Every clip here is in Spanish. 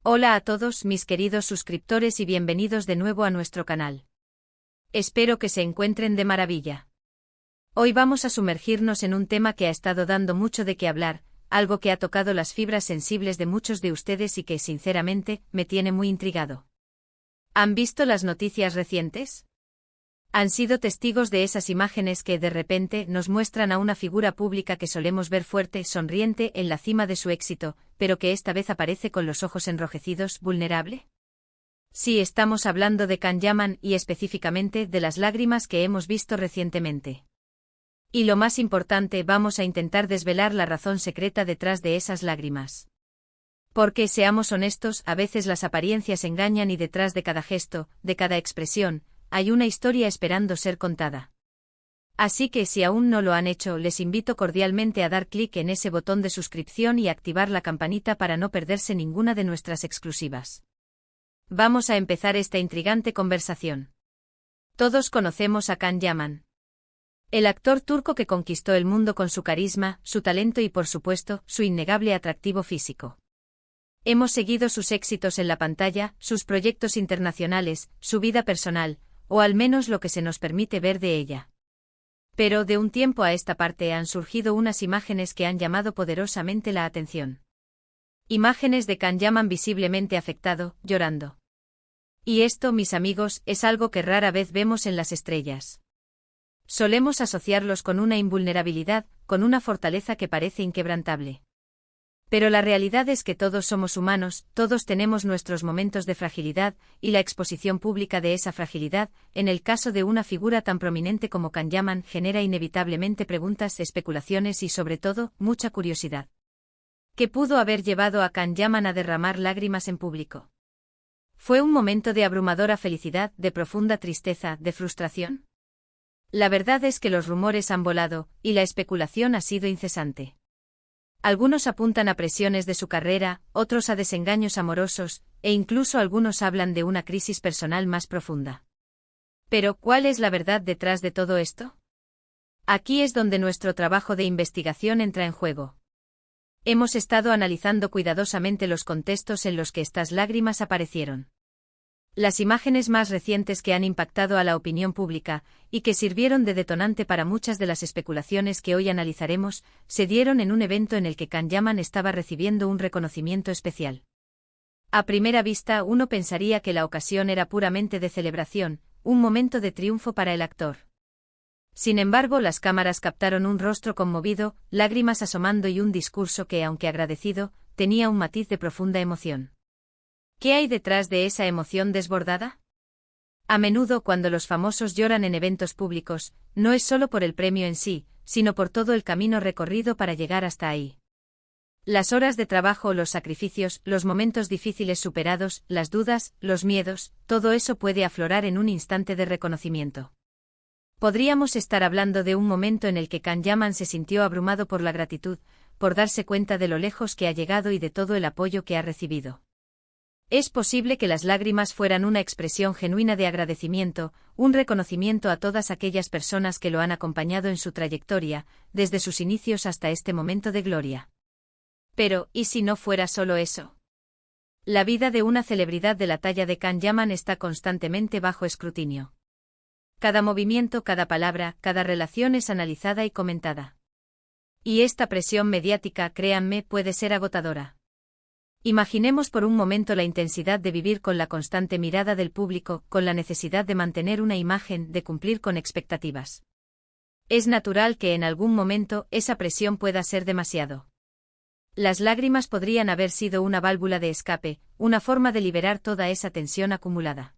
Hola a todos mis queridos suscriptores y bienvenidos de nuevo a nuestro canal. Espero que se encuentren de maravilla. Hoy vamos a sumergirnos en un tema que ha estado dando mucho de qué hablar, algo que ha tocado las fibras sensibles de muchos de ustedes y que, sinceramente, me tiene muy intrigado. ¿Han visto las noticias recientes? Han sido testigos de esas imágenes que de repente nos muestran a una figura pública que solemos ver fuerte, sonriente, en la cima de su éxito, pero que esta vez aparece con los ojos enrojecidos, vulnerable. Sí, estamos hablando de Can Yaman y específicamente de las lágrimas que hemos visto recientemente. Y lo más importante, vamos a intentar desvelar la razón secreta detrás de esas lágrimas. Porque, seamos honestos, a veces las apariencias engañan y detrás de cada gesto, de cada expresión, hay una historia esperando ser contada. Así que si aún no lo han hecho, les invito cordialmente a dar clic en ese botón de suscripción y activar la campanita para no perderse ninguna de nuestras exclusivas. Vamos a empezar esta intrigante conversación. Todos conocemos a Can Yaman. El actor turco que conquistó el mundo con su carisma, su talento y por supuesto, su innegable atractivo físico. Hemos seguido sus éxitos en la pantalla, sus proyectos internacionales, su vida personal, o al menos lo que se nos permite ver de ella. Pero de un tiempo a esta parte han surgido unas imágenes que han llamado poderosamente la atención. Imágenes de Can Yaman visiblemente afectado, llorando. Y esto, mis amigos, es algo que rara vez vemos en las estrellas. Solemos asociarlos con una invulnerabilidad, con una fortaleza que parece inquebrantable. Pero la realidad es que todos somos humanos, todos tenemos nuestros momentos de fragilidad, y la exposición pública de esa fragilidad, en el caso de una figura tan prominente como Can Yaman, genera inevitablemente preguntas, especulaciones y sobre todo, mucha curiosidad. ¿Qué pudo haber llevado a Can Yaman a derramar lágrimas en público? ¿Fue un momento de abrumadora felicidad, de profunda tristeza, de frustración? La verdad es que los rumores han volado, y la especulación ha sido incesante. Algunos apuntan a presiones de su carrera, otros a desengaños amorosos, e incluso algunos hablan de una crisis personal más profunda. Pero, ¿cuál es la verdad detrás de todo esto? Aquí es donde nuestro trabajo de investigación entra en juego. Hemos estado analizando cuidadosamente los contextos en los que estas lágrimas aparecieron. Las imágenes más recientes que han impactado a la opinión pública, y que sirvieron de detonante para muchas de las especulaciones que hoy analizaremos, se dieron en un evento en el que Can Yaman estaba recibiendo un reconocimiento especial. A primera vista uno pensaría que la ocasión era puramente de celebración, un momento de triunfo para el actor. Sin embargo, las cámaras captaron un rostro conmovido, lágrimas asomando y un discurso que, aunque agradecido, tenía un matiz de profunda emoción. ¿Qué hay detrás de esa emoción desbordada? A menudo cuando los famosos lloran en eventos públicos, no es solo por el premio en sí, sino por todo el camino recorrido para llegar hasta ahí. Las horas de trabajo, los sacrificios, los momentos difíciles superados, las dudas, los miedos, todo eso puede aflorar en un instante de reconocimiento. Podríamos estar hablando de un momento en el que Can Yaman se sintió abrumado por la gratitud, por darse cuenta de lo lejos que ha llegado y de todo el apoyo que ha recibido. Es posible que las lágrimas fueran una expresión genuina de agradecimiento, un reconocimiento a todas aquellas personas que lo han acompañado en su trayectoria, desde sus inicios hasta este momento de gloria. Pero, ¿y si no fuera solo eso? La vida de una celebridad de la talla de Can Yaman está constantemente bajo escrutinio. Cada movimiento, cada palabra, cada relación es analizada y comentada. Y esta presión mediática, créanme, puede ser agotadora. Imaginemos por un momento la intensidad de vivir con la constante mirada del público, con la necesidad de mantener una imagen, de cumplir con expectativas. Es natural que en algún momento esa presión pueda ser demasiado. Las lágrimas podrían haber sido una válvula de escape, una forma de liberar toda esa tensión acumulada.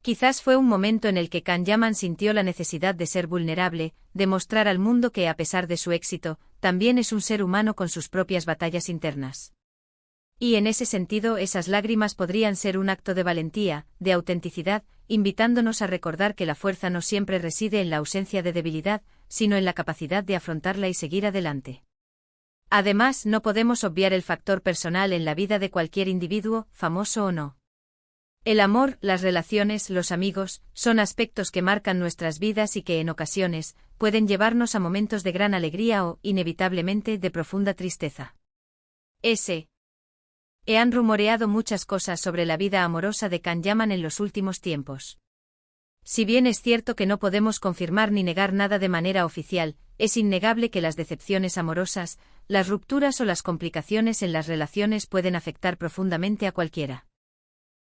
Quizás fue un momento en el que Can Yaman sintió la necesidad de ser vulnerable, de mostrar al mundo que a pesar de su éxito, también es un ser humano con sus propias batallas internas. Y en ese sentido esas lágrimas podrían ser un acto de valentía, de autenticidad, invitándonos a recordar que la fuerza no siempre reside en la ausencia de debilidad, sino en la capacidad de afrontarla y seguir adelante. Además, no podemos obviar el factor personal en la vida de cualquier individuo, famoso o no. El amor, las relaciones, los amigos, son aspectos que marcan nuestras vidas y que en ocasiones pueden llevarnos a momentos de gran alegría o, inevitablemente, de profunda tristeza. Ese Han rumoreado muchas cosas sobre la vida amorosa de Can Yaman en los últimos tiempos. Si bien es cierto que no podemos confirmar ni negar nada de manera oficial, es innegable que las decepciones amorosas, las rupturas o las complicaciones en las relaciones pueden afectar profundamente a cualquiera.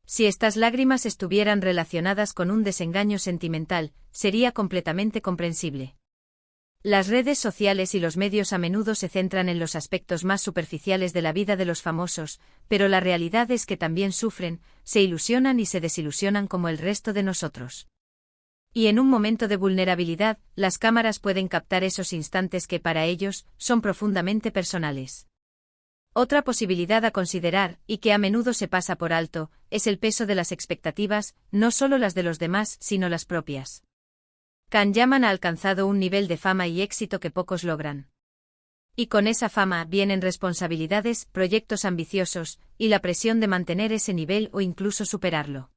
Si estas lágrimas estuvieran relacionadas con un desengaño sentimental, sería completamente comprensible. Las redes sociales y los medios a menudo se centran en los aspectos más superficiales de la vida de los famosos, pero la realidad es que también sufren, se ilusionan y se desilusionan como el resto de nosotros. Y en un momento de vulnerabilidad, las cámaras pueden captar esos instantes que para ellos son profundamente personales. Otra posibilidad a considerar, y que a menudo se pasa por alto, es el peso de las expectativas, no solo las de los demás, sino las propias. Can Yaman ha alcanzado un nivel de fama y éxito que pocos logran. Y con esa fama vienen responsabilidades, proyectos ambiciosos, y la presión de mantener ese nivel o incluso superarlo.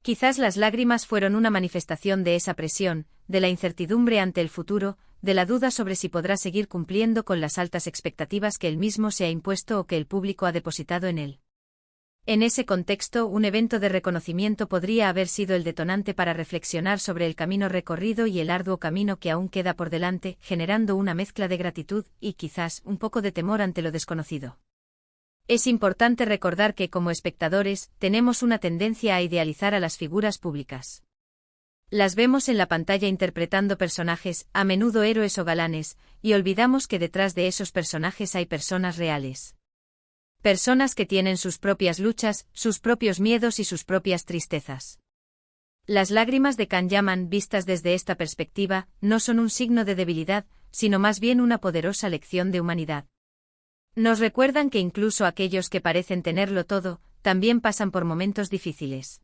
Quizás las lágrimas fueron una manifestación de esa presión, de la incertidumbre ante el futuro, de la duda sobre si podrá seguir cumpliendo con las altas expectativas que él mismo se ha impuesto o que el público ha depositado en él. En ese contexto, un evento de reconocimiento podría haber sido el detonante para reflexionar sobre el camino recorrido y el arduo camino que aún queda por delante, generando una mezcla de gratitud y, quizás, un poco de temor ante lo desconocido. Es importante recordar que, como espectadores, tenemos una tendencia a idealizar a las figuras públicas. Las vemos en la pantalla interpretando personajes, a menudo héroes o galanes, y olvidamos que detrás de esos personajes hay personas reales. Personas que tienen sus propias luchas, sus propios miedos y sus propias tristezas. Las lágrimas de Can Yaman, vistas desde esta perspectiva, no son un signo de debilidad, sino más bien una poderosa lección de humanidad. Nos recuerdan que incluso aquellos que parecen tenerlo todo, también pasan por momentos difíciles.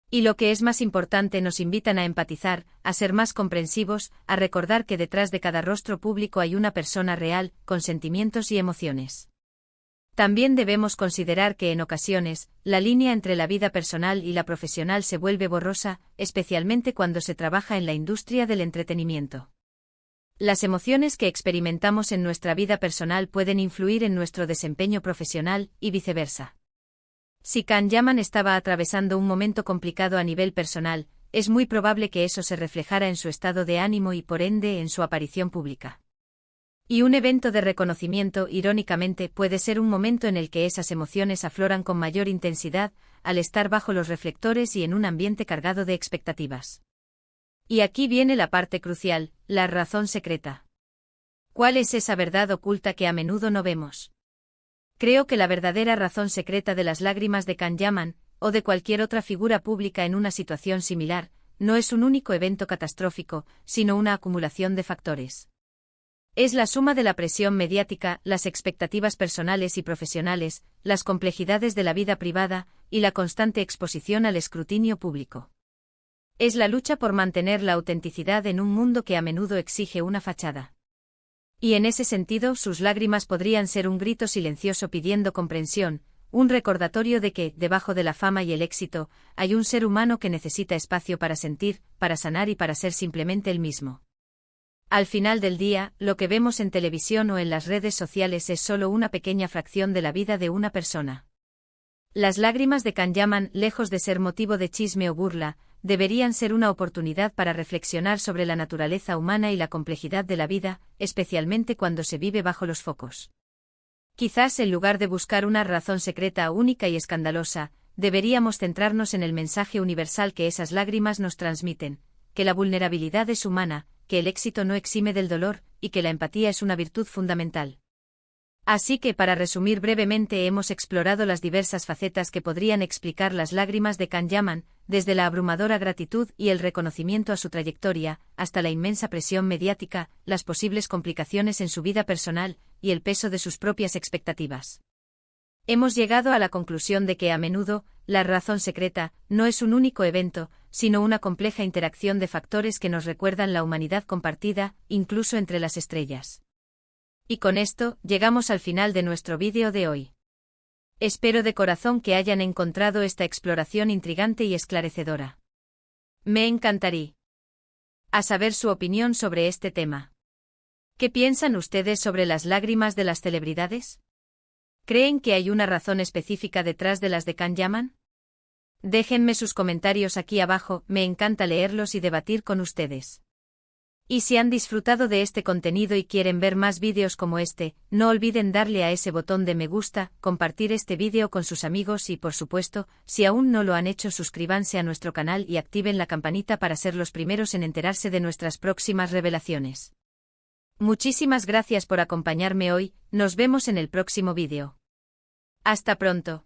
Y lo que es más importante, nos invitan a empatizar, a ser más comprensivos, a recordar que detrás de cada rostro público hay una persona real, con sentimientos y emociones. También debemos considerar que en ocasiones, la línea entre la vida personal y la profesional se vuelve borrosa, especialmente cuando se trabaja en la industria del entretenimiento. Las emociones que experimentamos en nuestra vida personal pueden influir en nuestro desempeño profesional, y viceversa. Si Can Yaman estaba atravesando un momento complicado a nivel personal, es muy probable que eso se reflejara en su estado de ánimo y por ende en su aparición pública. Y un evento de reconocimiento, irónicamente, puede ser un momento en el que esas emociones afloran con mayor intensidad, al estar bajo los reflectores y en un ambiente cargado de expectativas. Y aquí viene la parte crucial, la razón secreta. ¿Cuál es esa verdad oculta que a menudo no vemos? Creo que la verdadera razón secreta de las lágrimas de Can Yaman, o de cualquier otra figura pública en una situación similar, no es un único evento catastrófico, sino una acumulación de factores. Es la suma de la presión mediática, las expectativas personales y profesionales, las complejidades de la vida privada, y la constante exposición al escrutinio público. Es la lucha por mantener la autenticidad en un mundo que a menudo exige una fachada. Y en ese sentido, sus lágrimas podrían ser un grito silencioso pidiendo comprensión, un recordatorio de que, debajo de la fama y el éxito, hay un ser humano que necesita espacio para sentir, para sanar y para ser simplemente el mismo. Al final del día, lo que vemos en televisión o en las redes sociales es solo una pequeña fracción de la vida de una persona. Las lágrimas de Can Yaman, lejos de ser motivo de chisme o burla, deberían ser una oportunidad para reflexionar sobre la naturaleza humana y la complejidad de la vida, especialmente cuando se vive bajo los focos. Quizás en lugar de buscar una razón secreta única y escandalosa, deberíamos centrarnos en el mensaje universal que esas lágrimas nos transmiten, que la vulnerabilidad es humana, que el éxito no exime del dolor, y que la empatía es una virtud fundamental. Así que, para resumir brevemente, hemos explorado las diversas facetas que podrían explicar las lágrimas de Can Yaman, desde la abrumadora gratitud y el reconocimiento a su trayectoria, hasta la inmensa presión mediática, las posibles complicaciones en su vida personal, y el peso de sus propias expectativas. Hemos llegado a la conclusión de que a menudo, la razón secreta, no es un único evento, sino una compleja interacción de factores que nos recuerdan la humanidad compartida, incluso entre las estrellas. Y con esto, llegamos al final de nuestro vídeo de hoy. Espero de corazón que hayan encontrado esta exploración intrigante y esclarecedora. Me encantaría saber su opinión sobre este tema. ¿Qué piensan ustedes sobre las lágrimas de las celebridades? ¿Creen que hay una razón específica detrás de las de Kan-Yaman? Déjenme sus comentarios aquí abajo, me encanta leerlos y debatir con ustedes. Y si han disfrutado de este contenido y quieren ver más vídeos como este, no olviden darle a ese botón de me gusta, compartir este vídeo con sus amigos y por supuesto, si aún no lo han hecho suscríbanse a nuestro canal y activen la campanita para ser los primeros en enterarse de nuestras próximas revelaciones. Muchísimas gracias por acompañarme hoy, nos vemos en el próximo vídeo. Hasta pronto.